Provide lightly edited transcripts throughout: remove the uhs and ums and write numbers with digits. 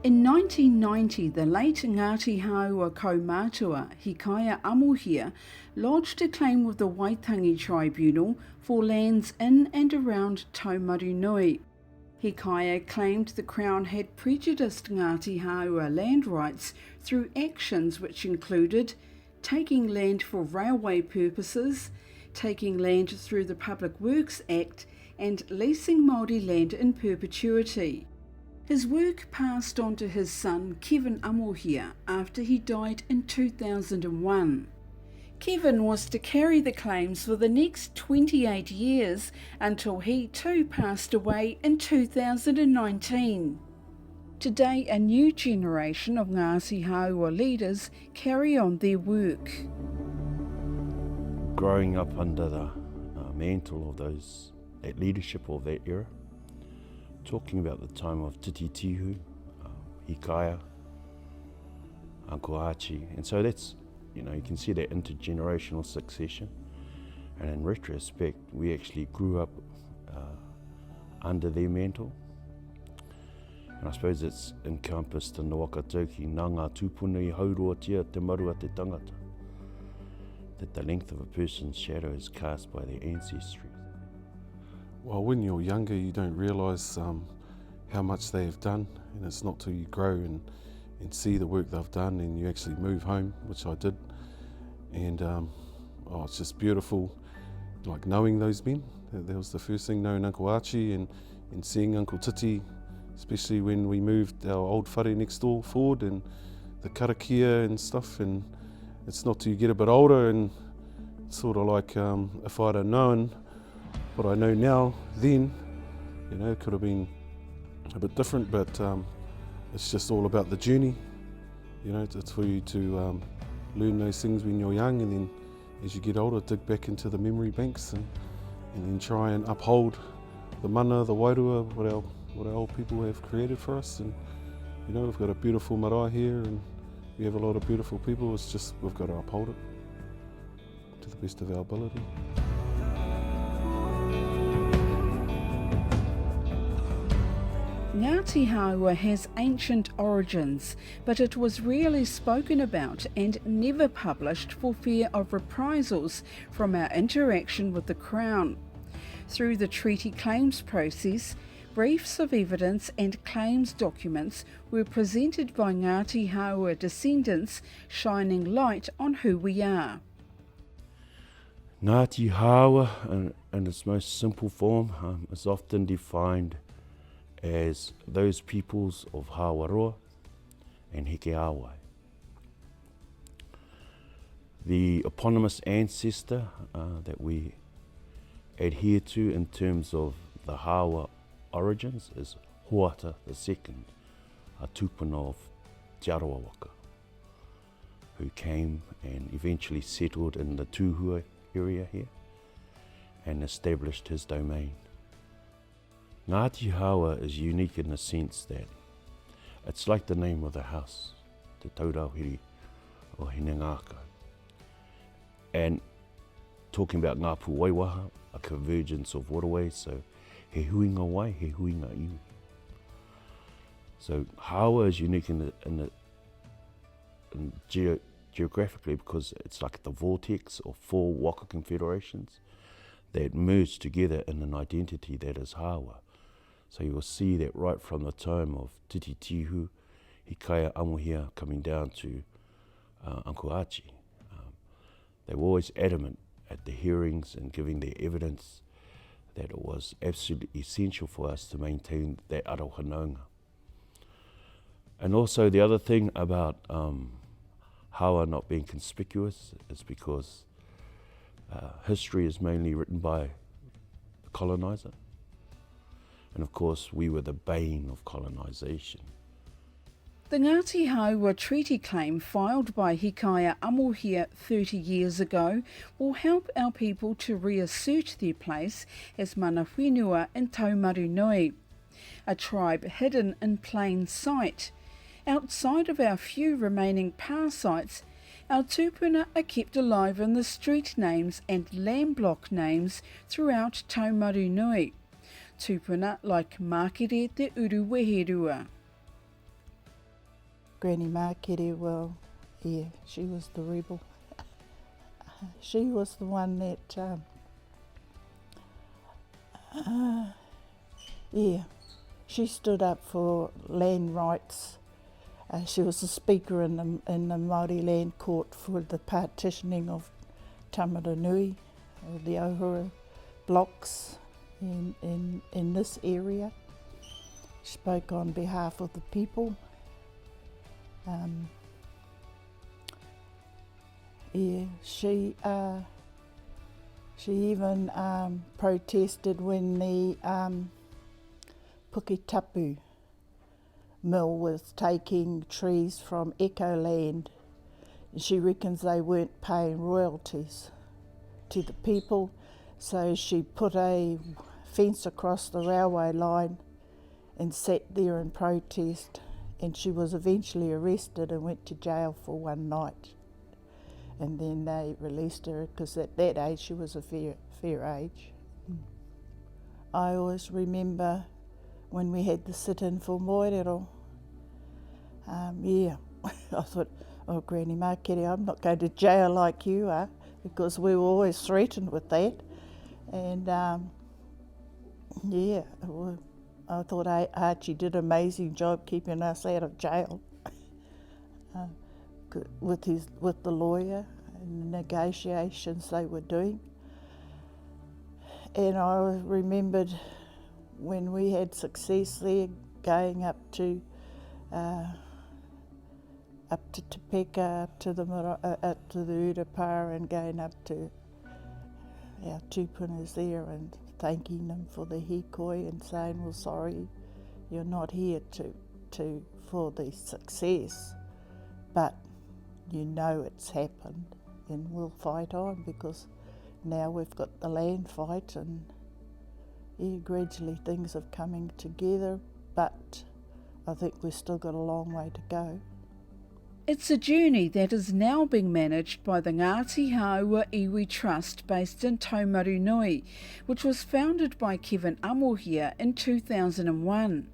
In 1990, the late Ngāti Hāua kaumātua, Hikaya Amohia, lodged a claim with the Waitangi Tribunal for lands in and around Taumarunui. Hikaya claimed the Crown had prejudiced Ngāti Hāua land rights through actions which included taking land for railway purposes, taking land through the Public Works Act, and leasing Māori land in perpetuity. His work passed on to his son Kevin Amohia after he died in 2001. Kevin was to carry the claims for the next 28 years until he too passed away in 2019. Today, a new generation of Ngāti Hāua leaders carry on their work. Growing up under the mantle of that leadership of that era, talking about the time of Titi Tihu, Hikaya, Uncle Archie, and so that's, you can see that intergenerational succession. And in retrospect, we actually grew up under their mantle. And I suppose it's encompassed in the Wakatoki, nā ngā tūpuna I haurua tia te marua te tangata, that the length of a person's shadow is cast by their ancestry. Well, when you're younger, you don't realise how much they have done, and it's not till you grow and see the work they've done and you actually move home, which I did. And it's just beautiful, like knowing those men. That was the first thing, knowing Uncle Archie and seeing Uncle Titi, especially when we moved our old whare next door forward and the karakia and stuff. And it's not till you get a bit older and sort of like if I'd have known what I know now then, it could have been a bit different, but it's just all about the journey. It's for you to learn those things when you're young, and then as you get older, dig back into the memory banks and then try and uphold the mana, the wairua, what our old people have created for us. And we've got a beautiful marae here, and we have a lot of beautiful people. It's just we've got to uphold it to the best of our ability. Ngāti Hāua has ancient origins, but it was rarely spoken about and never published for fear of reprisals from our interaction with the Crown. Through the treaty claims process, briefs of evidence and claims documents were presented by Ngāti Hāua descendants, shining light on who we are. Ngāti Hāua, in its most simple form, is often defined as those peoples of Hāwaroa and Heke Awai. The eponymous ancestor that we adhere to in terms of the Hāua origins is Hoata II, a tupuna of Te Arawa Waka, who came and eventually settled in the Tūhua area here and established his domain. Ngāti Hāua is unique in the sense that it's like the name of the house, Te Taurauhiri o Hinengākau. And talking about Ngā Pū Waiwaha, a convergence of waterways, so he huinga wai, he huinga iwi. So Hāua is unique geographically because it's like the vortex of four waka confederations that merge together in an identity that is Hāua. So you will see that right from the time of Titi Tihu, Hikaya Amohia coming down to Uncle Archie. They were always adamant at the hearings and giving their evidence that it was absolutely essential for us to maintain that aroha naunga. And also the other thing about Hāua not being conspicuous is because history is mainly written by the colonizer. And of course, we were the bane of colonisation. The Ngāti Hāua treaty claim filed by Hikaya Amohia 30 years ago will help our people to reassert their place as mana whenua in Taumarunui, a tribe hidden in plain sight. Outside of our few remaining power sites, our tūpuna are kept alive in the street names and land block names throughout Taumarunui. Tūpuna like Mākere te Uru Weherua. Granny Markere, well, yeah, she was the rebel. She was the one that, yeah, she stood up for land rights. She was the speaker in the Māori Land Court for the partitioning of Tamaranui, or the Ohura blocks in this area. She spoke on behalf of the people. Yeah, she even protested when the Puketapu mill was taking trees from Ecoland. She reckons they weren't paying royalties to the people, so she put a fence across the railway line and sat there in protest, and she was eventually arrested and went to jail for one night. And then they released her because at that age she was a fair age. I always remember when we had the sit-in for Moerero. Yeah, I thought, oh, Granny Markere, I'm not going to jail like you are, because we were always threatened with that. And yeah, I thought Archie did an amazing job keeping us out of jail with the lawyer and the negotiations they were doing. And I remembered when we had success there, going up to Topeka, up to the Urapara, and going up to our tūpunas there and thanking them for the hikoi and saying, well, sorry, you're not here for the success, but you know it's happened and we'll fight on, because now we've got the land fight, and yeah, gradually things are coming together, but I think we've still got a long way to go. It's a journey that is now being managed by the Ngāti Hāua Iwi Trust based in Taumarunui, which was founded by Kevin Amohia in 2001.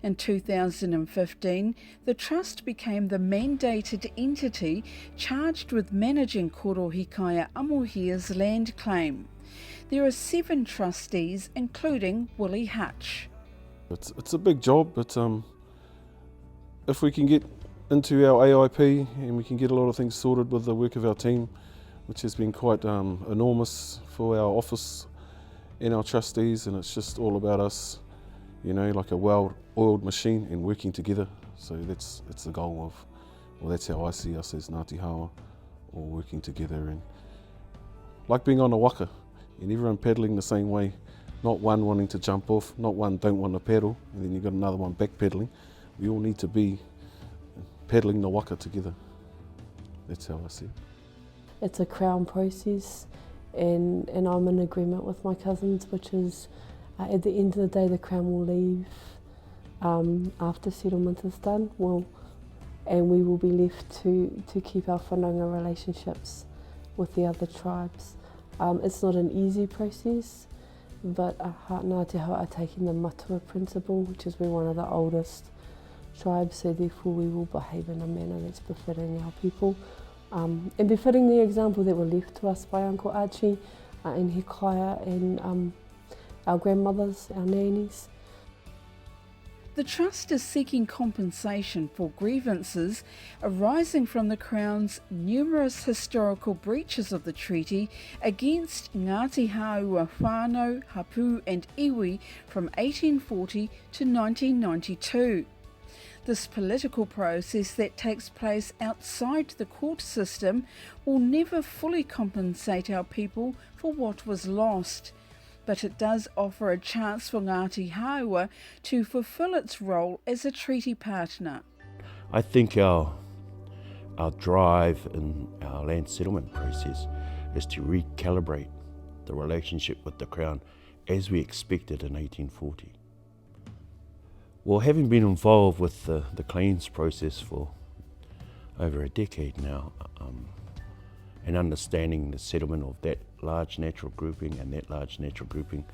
In 2015, the Trust became the mandated entity charged with managing Koro Hikaya Amohia's land claim. There are 7 trustees, including Willie Hutch. It's a big job, but if we can get into our AIP and we can get a lot of things sorted with the work of our team, which has been quite enormous for our office and our trustees, and it's just all about us, you know, like a well-oiled machine and working together. So that's the goal of, well, that's how I see us as Ngāti Hāua, all working together, and like being on a waka and everyone paddling the same way, not one wanting to jump off, not one don't want to paddle, and then you've got another one back paddling. We all need to be paddling the waka together. That's how I see it. It's a Crown process, and I'm in agreement with my cousins, which is at the end of the day the Crown will leave after settlement is done, and we will be left to keep our whananga relationships with the other tribes. It's not an easy process, but Ngāti Hāua are taking the matua principle, which is we're one of the oldest tribes, so therefore we will behave in a manner that's befitting our people, and befitting the example that were left to us by Uncle Archie and Hikaya and our grandmothers, our nannies. The Trust is seeking compensation for grievances arising from the Crown's numerous historical breaches of the treaty against Ngāti Hāua whānau, hapu and iwi from 1840 to 1992. This political process that takes place outside the court system will never fully compensate our people for what was lost, but it does offer a chance for Ngāti Hāua to fulfil its role as a treaty partner. I think our drive in our land settlement process is to recalibrate the relationship with the Crown as we expected in 1840. Well, having been involved with the claims process for over a decade now, and understanding the settlement of that large natural grouping and that large natural grouping,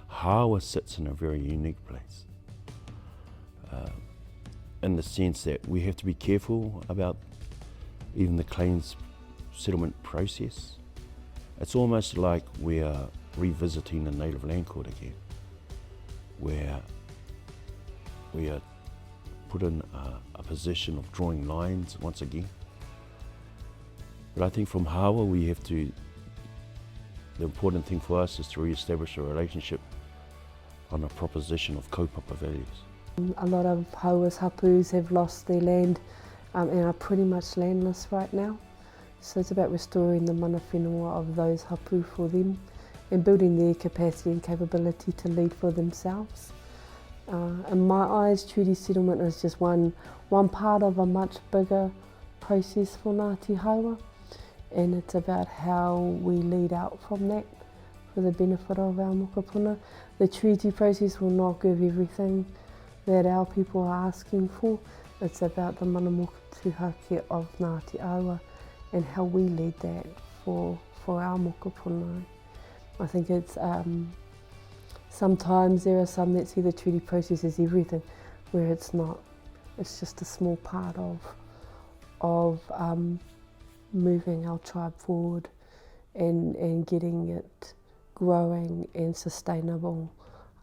Hāua sits in a very unique place. in the sense that we have to be careful about even the claims settlement process. It's almost like we are revisiting the Native Land Court again, where we are put in a position of drawing lines once again. But I think from Hāua the important thing for us is to re-establish a relationship on a proposition of kaupapa values. A lot of Haua's hapus have lost their land and are pretty much landless right now. So it's about restoring the mana whenua of those hapu for them and building their capacity and capability to lead for themselves. In my eyes, treaty settlement is just one part of a much bigger process for Ngāti Hāua, and it's about how we lead out from that for the benefit of our mokopuna. The treaty process will not give everything that our people are asking for. It's about the mana motuhake of Ngāti Hāua and how we lead that for our mokopuna. I think it's sometimes there are some that see the treaty process as everything, where it's not. It's just a small part of moving our tribe forward and getting it growing and sustainable,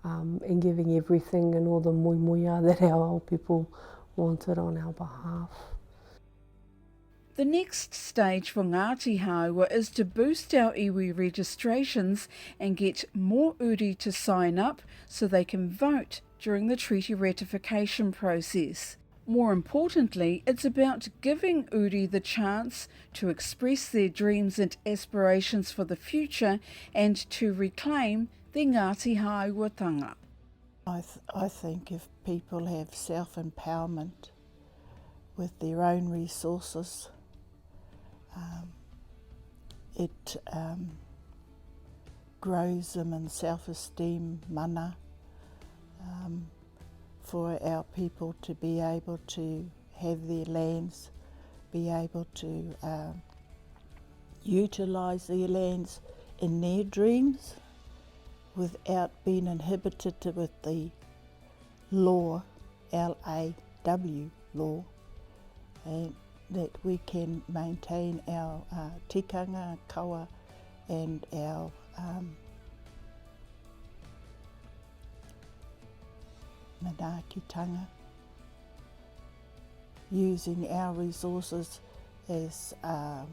and giving everything and all the moemoeā that our old people wanted on our behalf. The next stage for Ngāti Hāua is to boost our iwi registrations and get more uri to sign up so they can vote during the treaty ratification process. More importantly, it's about giving uri the chance to express their dreams and aspirations for the future and to reclaim their Ngāti Hāuatanga. I think if people have self-empowerment with their own resources, it grows them in self-esteem, mana, for our people to be able to have their lands, be able to utilise their lands in their dreams without being inhibited with the law, L-A-W, law, and that we can maintain our tikanga, kawa, and our manaakitanga, using our resources as a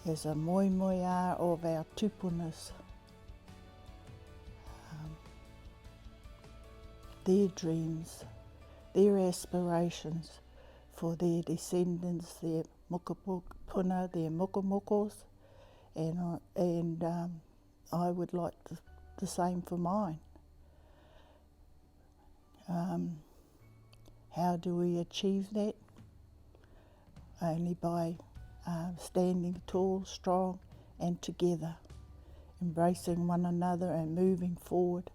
moemoeā of our tupunas, their dreams, their aspirations for their descendants, their mokopuna, their mokomokos, and I would like the same for mine. How do we achieve that? Only by standing tall, strong and together, embracing one another and moving forward.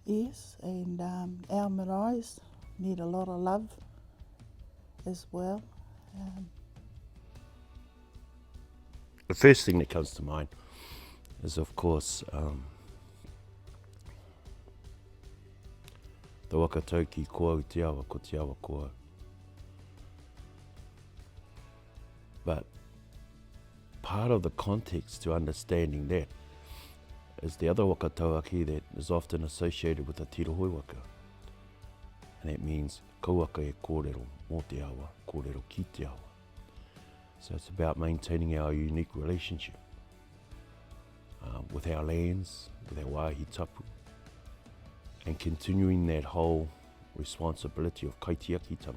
Yes, and our maraes need a lot of love as well. The first thing that comes to mind is, of course, the wakatauki koa te awa ko te awa koa. But part of the context to understanding that is the other wakatauaki that is often associated with the tirohoi waka. And that means kauaka e kōrero mō te awa, kōrero ki te awa. So it's about maintaining our unique relationship with our lands, with our wāhi tapu, and continuing that whole responsibility of kaitiakitanga.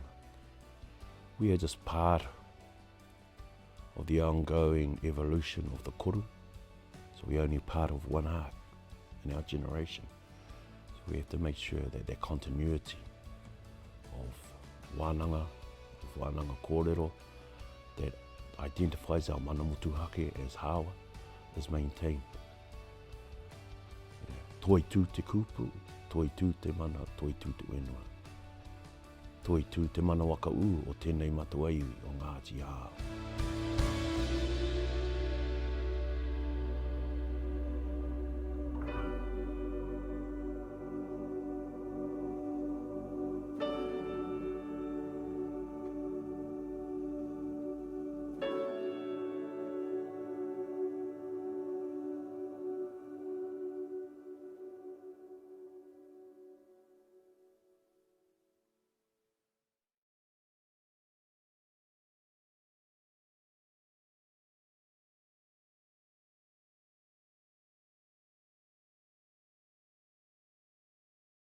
We are just part of the ongoing evolution of the koru, so we're only part of one heart in our generation. So we have to make sure that that continuity of wānanga kōrero that identifies our mana motuhake as Hāua is maintained. Toi tū te kupu, toi tū te mana, toi tū te whenua. Toi tū te mana waka o tēnei matawaiwi o Ngāti Hāua.